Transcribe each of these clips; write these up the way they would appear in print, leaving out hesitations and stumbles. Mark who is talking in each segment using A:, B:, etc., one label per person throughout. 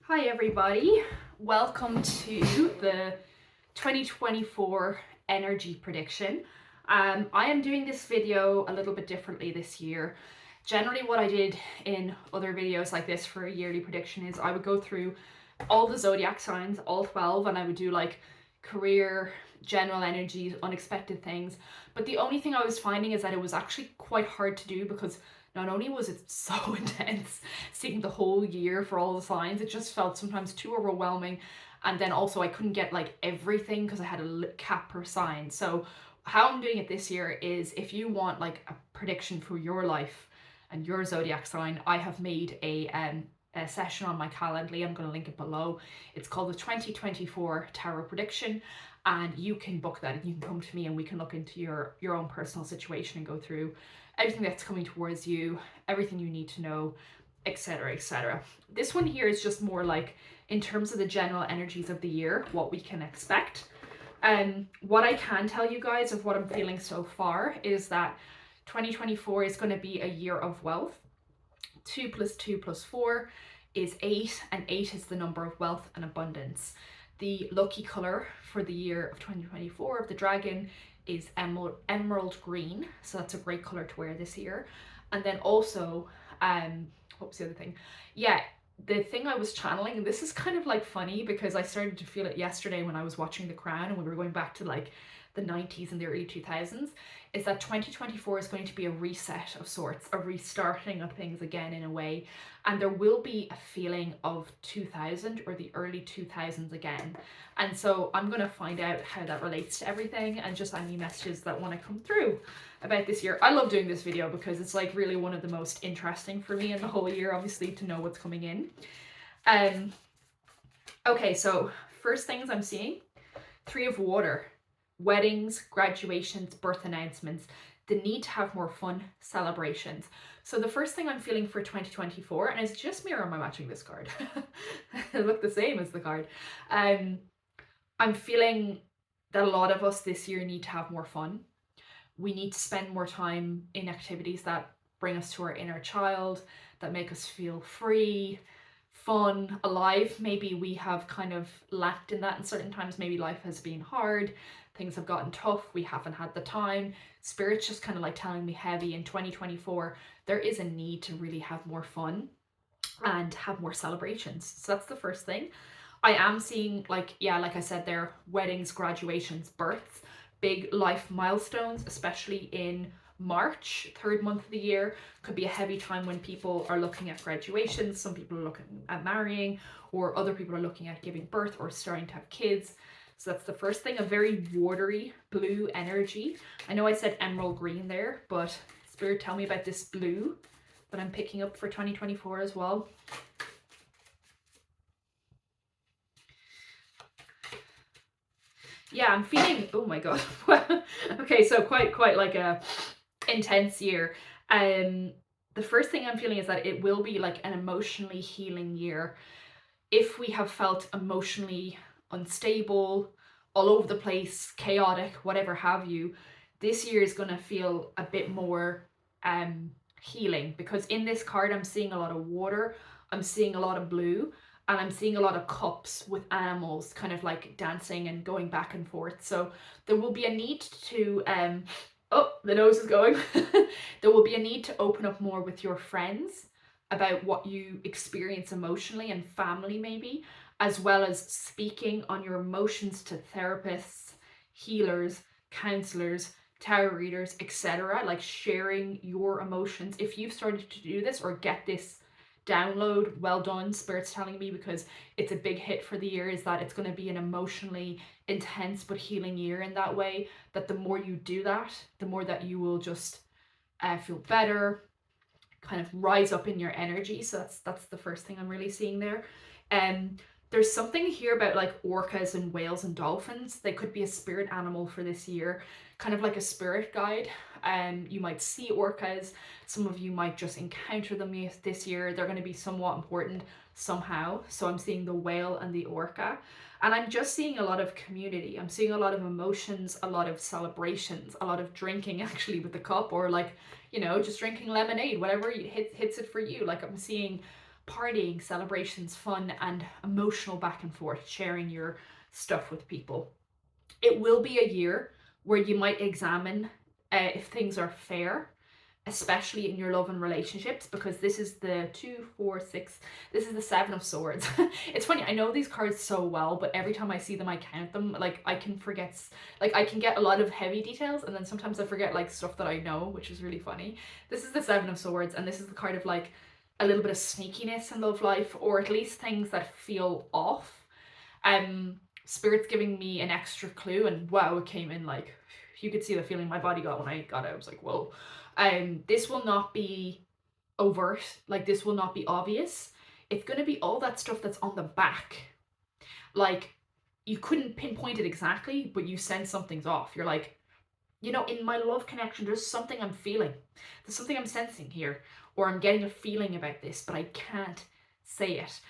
A: Hi everybody, welcome to the 2024 energy prediction. I am doing this video a little bit differently this year. Generally what I did in other videos like this for a yearly prediction is I would go through all the zodiac signs, all 12, and I would do like career, general energies, unexpected things. But the only thing I was finding is that it was actually quite hard to do because not only was it so intense seeing the whole year for all the signs, it just felt sometimes too overwhelming. And then also I couldn't get like everything because I had a cap per sign. So how I'm doing it this year is if you want like a prediction for your life and your zodiac sign, I have made a session on my Calendly. I'm going to link it below. It's called the 2024 Tarot Prediction, and you can book that. You can come to me and we can look into your own personal situation and go through everything that's coming towards you, everything you need to know, etc., etc. This one here is just more like in terms of the general energies of the year, what we can expect. What I can tell you guys of what I'm feeling so far is that 2024 is going to be a year of wealth. 2 plus 2 plus 4 is 8, and 8 is the number of wealth and abundance. The lucky color for the year of 2024 of the dragon is emerald green, so that's a great color to wear this year. And then also, what was the other thing? Yeah, the thing I was channeling, and this is kind of like funny because I started to feel it yesterday when I was watching The Crown and we were going back to like the 90s and the early 2000s, is that 2024 is going to be a reset of sorts, a restarting of things again in a way. And there will be a feeling of 2000 or the early 2000s again. And so I'm going to find out how that relates to everything and just any messages that want to come through about this year. I love doing this video because it's like really one of the most interesting for me in the whole year, obviously, to know what's coming in. Okay, so first things I'm seeing, 3 of water. Weddings, graduations, birth announcements, the need to have more fun, celebrations. So the first thing I'm feeling for 2024, and it's just me or am I matching this card? They look the same as the card. I'm feeling that a lot of us this year need to have more fun. We need to spend more time in activities that bring us to our inner child, that make us feel free, fun, alive. Maybe we have kind of lacked in that in certain times. Maybe life has been hard, things have gotten tough, we haven't had the time. Spirit's just kind of like telling me heavy in 2024, there is a need to really have more fun and have more celebrations. So that's the first thing. I am seeing like I said there, weddings, graduations, births, big life milestones, especially in March, 3rd month of the year, could be a heavy time when people are looking at graduations. Some people are looking at marrying, or other people are looking at giving birth or starting to have kids. So that's the first thing, a very watery blue energy. I know I said emerald green there, but Spirit, tell me about this blue that I'm picking up for 2024 as well. Yeah, I'm feeling, oh my god. Okay, so quite like a intense year. The first thing I'm feeling is that it will be like an emotionally healing year. If we have felt emotionally unstable, all over the place, chaotic, whatever have you, this year is going to feel a bit more healing, because in this card I'm seeing a lot of water, I'm seeing a lot of blue, and I'm seeing a lot of cups with animals kind of like dancing and going back and forth. So there will be a need to oh, the nose is going. There will be a need to open up more with your friends about what you experience emotionally, and family maybe, as well as speaking on your emotions to therapists, healers, counselors, tarot readers, etc. Like sharing your emotions. If you've started to do this or get this download, well done. Spirit's telling me, because it's a big hit for the year, is that it's going to be an emotionally intense but healing year in that way, that the more you do that, the more that you will just feel better, kind of rise up in your energy. So that's the first thing I'm really seeing there. There's something here about like orcas and whales and dolphins. They could be a spirit animal for this year, kind of like a spirit guide. You might see orcas. Some of you might just encounter them this year. They're going to be somewhat important somehow. So I'm seeing the whale and the orca. And I'm just seeing a lot of community. I'm seeing a lot of emotions, a lot of celebrations, a lot of drinking actually with the cup, or like, you know, just drinking lemonade, whatever hits it for you. Like I'm seeing partying, celebrations, fun, and emotional back and forth, sharing your stuff with people. It will be a year where you might examine if things are fair, especially in your love and relationships, because this is the 2, 4, 6, this is the 7 of Swords. It's funny, I know these cards so well, but every time I see them I count them, like I can forget, like I can get a lot of heavy details and then sometimes I forget like stuff that I know, which is really funny. This is the 7 of Swords, and this is the card of like a little bit of sneakiness in love life, or at least things that feel off. Spirit's giving me an extra clue, and wow, it came in like, you could see the feeling my body got when I got it. I was like, whoa. This will not be overt, like this will not be obvious. It's going to be all that stuff that's on the back. Like, you couldn't pinpoint it exactly, but you sense something's off. You're like, you know, in my love connection, there's something I'm feeling. There's something I'm sensing here, or I'm getting a feeling about this, but I can't say it.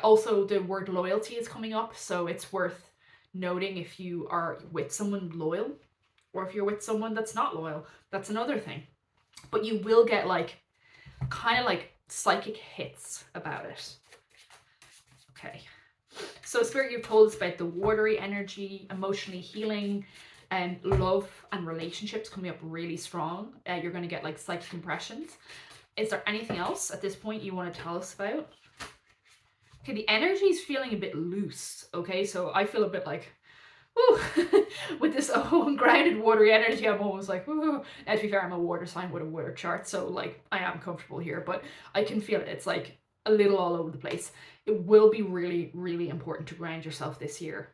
A: Also, the word loyalty is coming up, so it's worth noting if you are with someone loyal, or if you're with someone that's not loyal. That's another thing. But you will get like, kind of like psychic hits about it. Okay. So Spirit, you've told us about the watery energy, emotionally healing, and love and relationships coming up really strong. You're going to get like psychic impressions. Is there anything else at this point you want to tell us about? Okay, the energy is feeling a bit loose. Okay, so I feel a bit like, woo, with this grounded watery energy, I'm almost like, woo. Now, to be fair, I'm a water sign with a water chart, so like I am comfortable here, but I can feel it. It's like a little all over the place. It will be really, really important to ground yourself this year.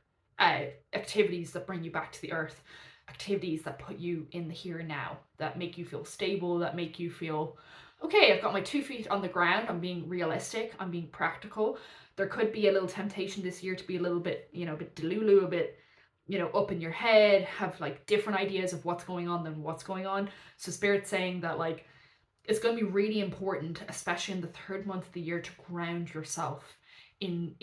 A: Activities that bring you back to the earth, activities that put you in the here and now, that make you feel stable, that make you feel, okay, I've got my 2 feet on the ground, I'm being realistic, I'm being practical. There could be a little temptation this year to be a little bit, you know, a bit delulu, a bit, you know, up in your head, have like different ideas of what's going on than what's going on. So Spirit's saying that like, it's going to be really important, especially in the 3rd month of the year, to ground yourself in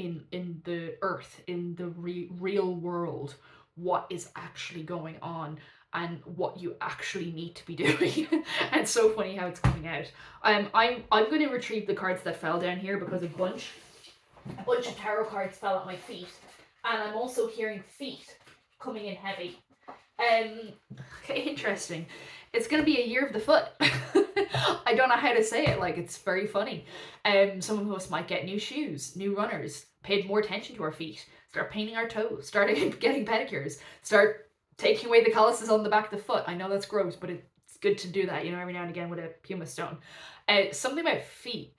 A: the earth, in the real world, what is actually going on and what you actually need to be doing. And it's so funny how it's coming out. I'm going to retrieve the cards that fell down here, because a bunch of tarot cards fell at my feet, and I'm also hearing feet coming in heavy. Okay, interesting. It's going to be a year of the foot. I don't know how to say it, like, it's very funny. Some of us might get new shoes, new runners, paid more attention to our feet, start painting our toes, start getting pedicures, start taking away the calluses on the back of the foot. I know that's gross, but it's good to do that, you know, every now and again with a pumice stone. Something about feet,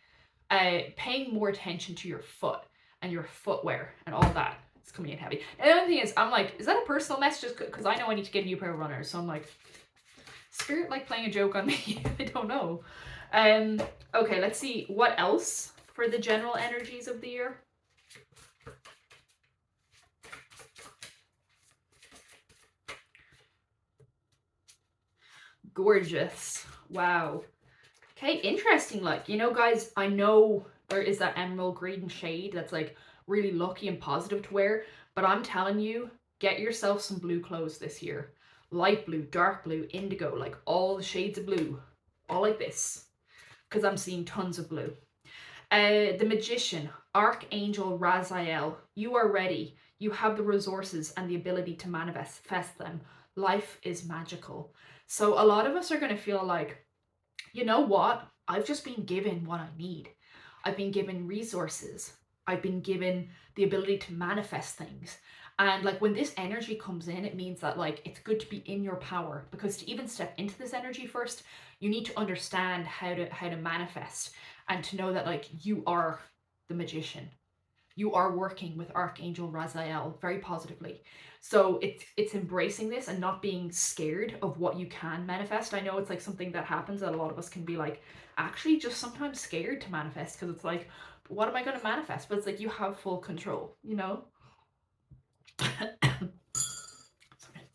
A: paying more attention to your foot and your footwear and all that. It's coming in heavy. And the other thing is, I'm like, is that a personal message? Because I know I need to get a new pair of runners, so I'm like, Spirit like playing a joke on me. I don't know. Okay, let's see what else for the general energies of the year. Gorgeous. Wow. Okay, interesting. Like, you know, guys, I know there is that emerald green shade that's like really lucky and positive to wear, but I'm telling you, get yourself some blue clothes this year. Light blue, dark blue, indigo, like all the shades of blue, all like this, because I'm seeing tons of blue. The Magician, Archangel Raziel, you are ready. You have the resources and the ability to manifest them. Life is magical. So a lot of us are going to feel like, you know what? I've just been given what I need. I've been given resources. I've been given the ability to manifest things. And like when this energy comes in, it means that like it's good to be in your power, because to even step into this energy first, you need to understand how to manifest, and to know that like you are the magician. You are working with Archangel Raziel very positively. So it's embracing this and not being scared of what you can manifest. I know it's like something that happens that a lot of us can be like actually just sometimes scared to manifest, because it's like, what am I going to manifest? But it's like you have full control, you know? Sorry,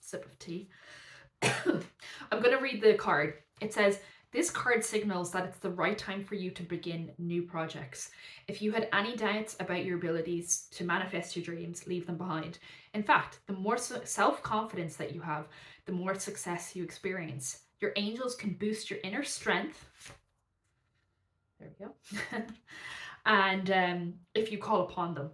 A: sip of tea. I'm going to read the card. It says, this card signals that it's the right time for you to begin new projects. If you had any doubts about your abilities to manifest your dreams, leave them behind. In fact, the more self-confidence that you have, the more success you experience. Your angels can boost your inner strength There we go. And if you call upon them,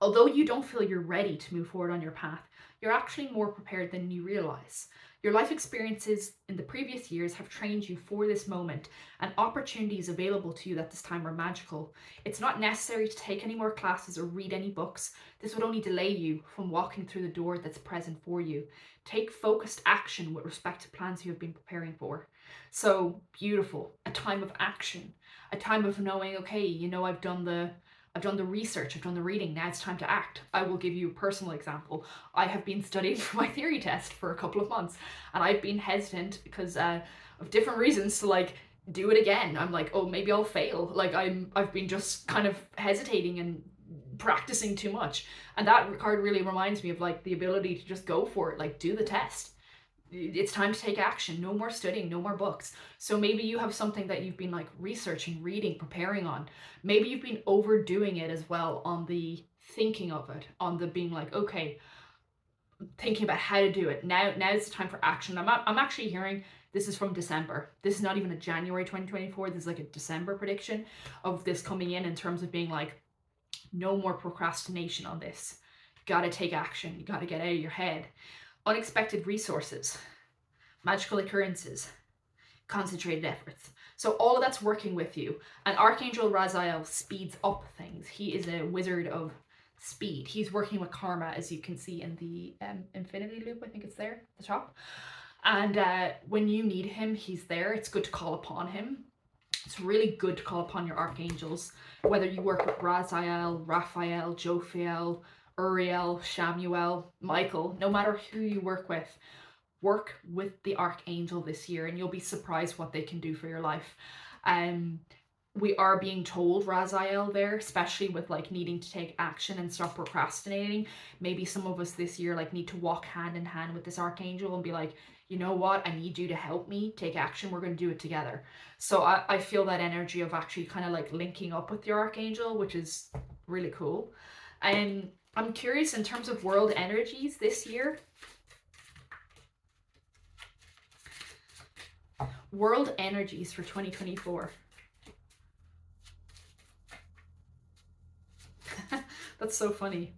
A: although you don't feel you're ready to move forward on your path, you're actually more prepared than you realize. Your life experiences in the previous years have trained you for this moment, and opportunities available to you at this time are magical. It's not necessary to take any more classes or read any books. This would only delay you from walking through the door that's present for you. Take focused action with respect to plans you have been preparing for. So beautiful, a time of action, a time of knowing, okay, I've done the research, I've done the reading, now it's time to act. I will give you a personal example. I have been studying for my theory test for a couple of months, and I've been hesitant because of different reasons to like do it again. I'm like, oh, maybe I'll fail. Like I've been just kind of hesitating and practicing too much. And that card really reminds me of like the ability to just go for it, like do the test. It's time to take action. No more studying, no more books. So maybe you have something that you've been like researching, reading, preparing on. Maybe you've been overdoing it as well on the thinking of it, on the being like, okay, thinking about how to do it. Now's the time for action. I'm actually hearing this is from December. This is not even a January 2024. This is like a December prediction of this coming in terms of being like, no more procrastination on this. You gotta take action. You gotta get out of your head. Unexpected resources, magical occurrences, concentrated efforts. So all of that's working with you. And Archangel Raziel speeds up things. He is a wizard of speed. He's working with karma, as you can see in the infinity loop. I think it's there at the top. And when you need him, he's there. It's good to call upon him. It's really good to call upon your archangels, whether you work with Raziel, Raphael, Jophiel, Uriel, Shamuel, Michael, no matter who you work with the archangel this year, and you'll be surprised what they can do for your life. We are being told Raziel there, especially with like needing to take action and stop procrastinating. Maybe some of us this year like need to walk hand in hand with this archangel and be like, you know what, I need you to help me take action. We're going to do it together. So I feel that energy of actually kind of like linking up with your archangel, which is really cool. And I'm curious in terms of world energies this year. World energies for 2024. That's so funny.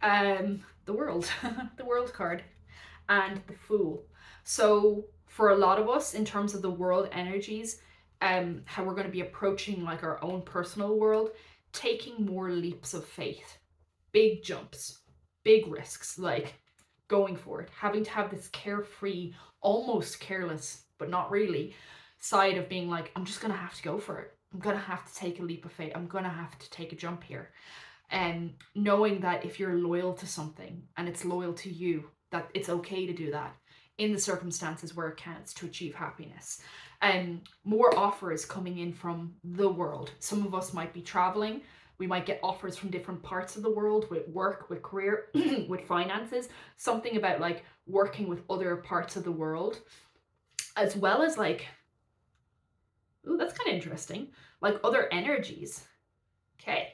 A: The world, the world card, and the Fool. So for a lot of us, in terms of the world energies, how we're going to be approaching like our own personal world, taking more leaps of faith, big jumps, big risks, like going for it, having to have this carefree, almost careless, but not really, side of being like, I'm just going to have to go for it. I'm going to have to take a leap of faith. I'm going to have to take a jump here. And knowing that if you're loyal to something and it's loyal to you, that it's okay to do that in the circumstances where it counts to achieve happiness. And more offers coming in from the world. Some of us might be traveling. We might get offers from different parts of the world with work, with career, with finances, something about like working with other parts of the world, as well as like, ooh, that's kind of interesting, like other energies. Okay,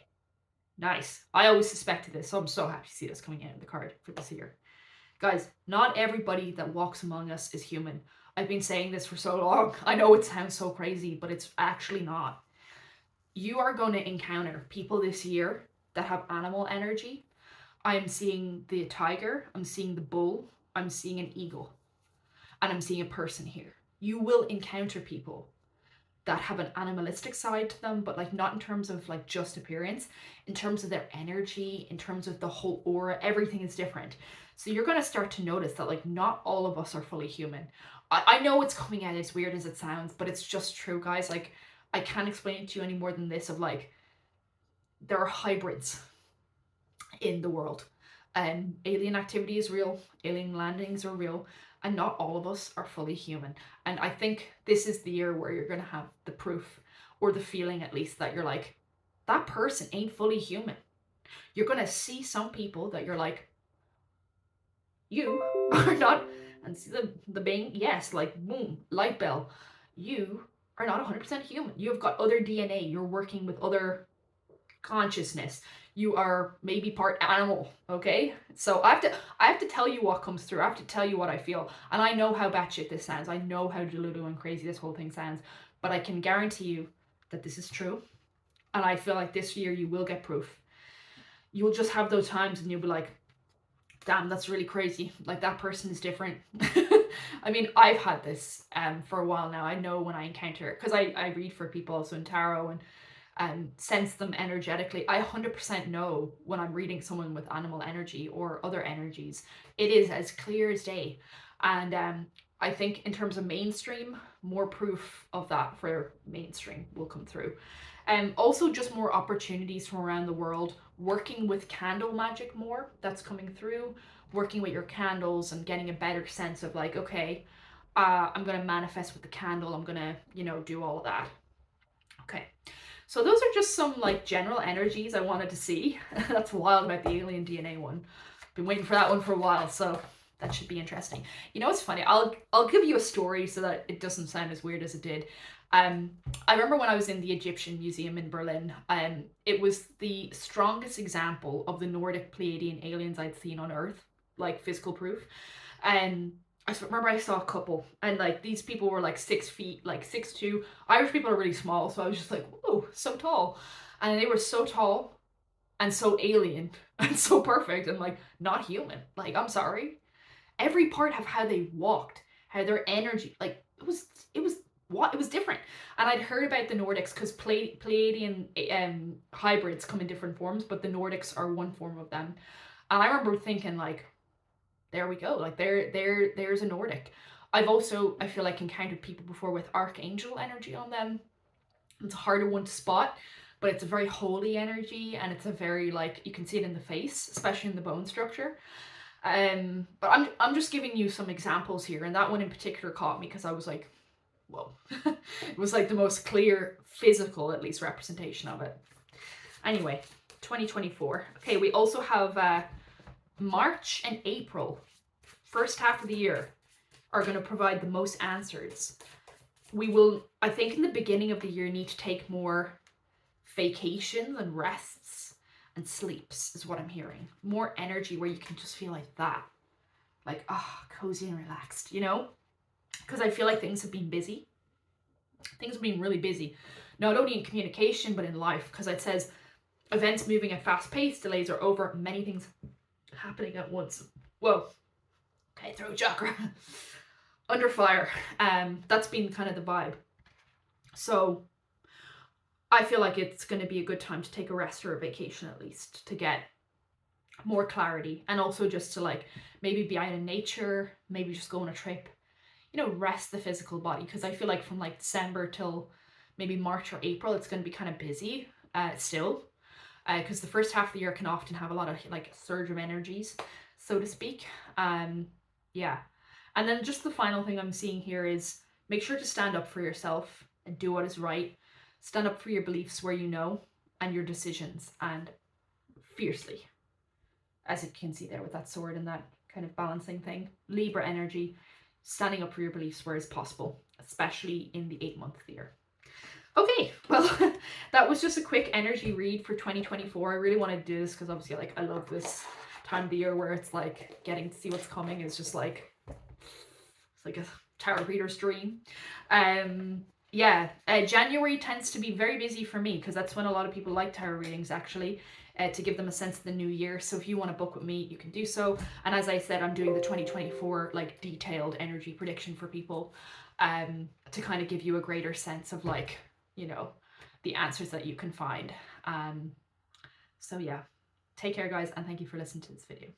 A: nice. I always suspected this, so I'm so happy to see this coming out of the card for this year. Guys, not everybody that walks among us is human. I've been saying this for so long. I know it sounds so crazy, but it's actually not. You are going to encounter people this year that have animal energy. I'm seeing the tiger, I'm seeing the bull, I'm seeing an eagle, and I'm seeing a person here. You will encounter people that have an animalistic side to them, but like not in terms of like just appearance, in terms of their energy, in terms of the whole aura, everything is different. So you're going to start to notice that like not all of us are fully human. I know it's coming out as weird as it sounds, but it's just true, guys. Like I can't explain it to you any more than this, of like there are hybrids in the world, and alien activity is real, alien landings are real, and not all of us are fully human. And I think this is the year where you're going to have the proof, or the feeling at least, that you're like, that person ain't fully human. You're going to see some people that you're like, you are not, and see the bang, yes, like boom, light bell. You are not 100% human. You've got other DNA. You're working with consciousness. You are maybe part animal, okay? So I have to tell you what comes through. I have to tell you what I feel. And I know how batshit this sounds. I know how delulu and crazy this whole thing sounds. But I can guarantee you, that this is true. And I feel like this year you will get proof. You'll just have those times and you'll be like, damn, that's really crazy. Like, that person is different. I mean, I've had this for a while now. I know when I encounter it, because I read for people also in tarot and sense them energetically. I 100% know when I'm reading someone with animal energy or other energies. It is as clear as day. And I think in terms of mainstream, more proof of that for mainstream will come through. Also just more opportunities from around the world, working with candle magic more, that's coming through, working with your candles and getting a better sense of like, okay, I'm going to manifest with the candle, I'm going to, you know, do all of that. Okay, so those are just some like general energies I wanted to see. That's wild about the alien DNA one. Been waiting for that one for a while, so that should be interesting. You know what's funny? I'll give you a story so that it doesn't sound as weird as it did. I remember when I was in the Egyptian Museum in Berlin, it was the strongest example of the Nordic Pleiadian aliens I'd seen on Earth, like physical proof. And I remember I saw a couple, and like these people were like 6 feet, like 6'2". Irish people are really small, so I was just like, whoa, so tall. And they were so tall and so alien and so perfect and like not human. Like, I'm sorry. Every part of how they walked, how their energy, like it was different. And I'd heard about the Nordics because Pleiadian hybrids come in different forms, but the Nordics are one form of them. And I remember thinking like, there we go, like there's a Nordic. I've also, I feel like, encountered people before with archangel energy on them. It's a harder one to spot, but it's a very holy energy, and it's a very, like, you can see it in the face, especially in the bone structure. But I'm just giving you some examples here, and that one in particular caught me because I was like, whoa. It was like the most clear physical, at least, representation of it. Anyway, 2024. Okay, we also have March and April, first half of the year, are going to provide the most answers. We will, I think in the beginning of the year, need to take more vacations and rests and sleeps is what I'm hearing. More energy where you can just feel like that. Like, cozy and relaxed, you know? Because I feel like things have been busy. Things have been really busy. Not only in communication, but in life. Because it says, events moving at fast pace, delays are over, many things happening at once. Whoa. Okay, throat chakra. Under fire. That's been kind of the vibe. So I feel like it's going to be a good time to take a rest or a vacation, at least, to get more clarity, and also just to like maybe be out in nature, maybe just go on a trip, you know, rest the physical body. Because I feel like from like December till maybe March or April, it's going to be kind of busy still, because the first half of the year can often have a lot of like surge of energies, so to speak. Yeah. And then just the final thing I'm seeing here is make sure to stand up for yourself and do what is right. Stand up for your beliefs where you know, and your decisions, and fiercely, as you can see there with that sword and that kind of balancing thing. Libra energy, standing up for your beliefs where it's possible, especially in the 8th month of the year. Okay, well, that was just a quick energy read for 2024. I really wanted to do this because obviously, like, I love this time of the year where it's like getting to see what's coming is just like, it's like a tarot reader's dream. Yeah, January tends to be very busy for me because that's when a lot of people like tarot readings, actually, to give them a sense of the new year. So if you want to book with me, you can do so. And as I said, I'm doing the 2024 like detailed energy prediction for people, to kind of give you a greater sense of, like, you know, the answers that you can find. So yeah, take care, guys, and thank you for listening to this video.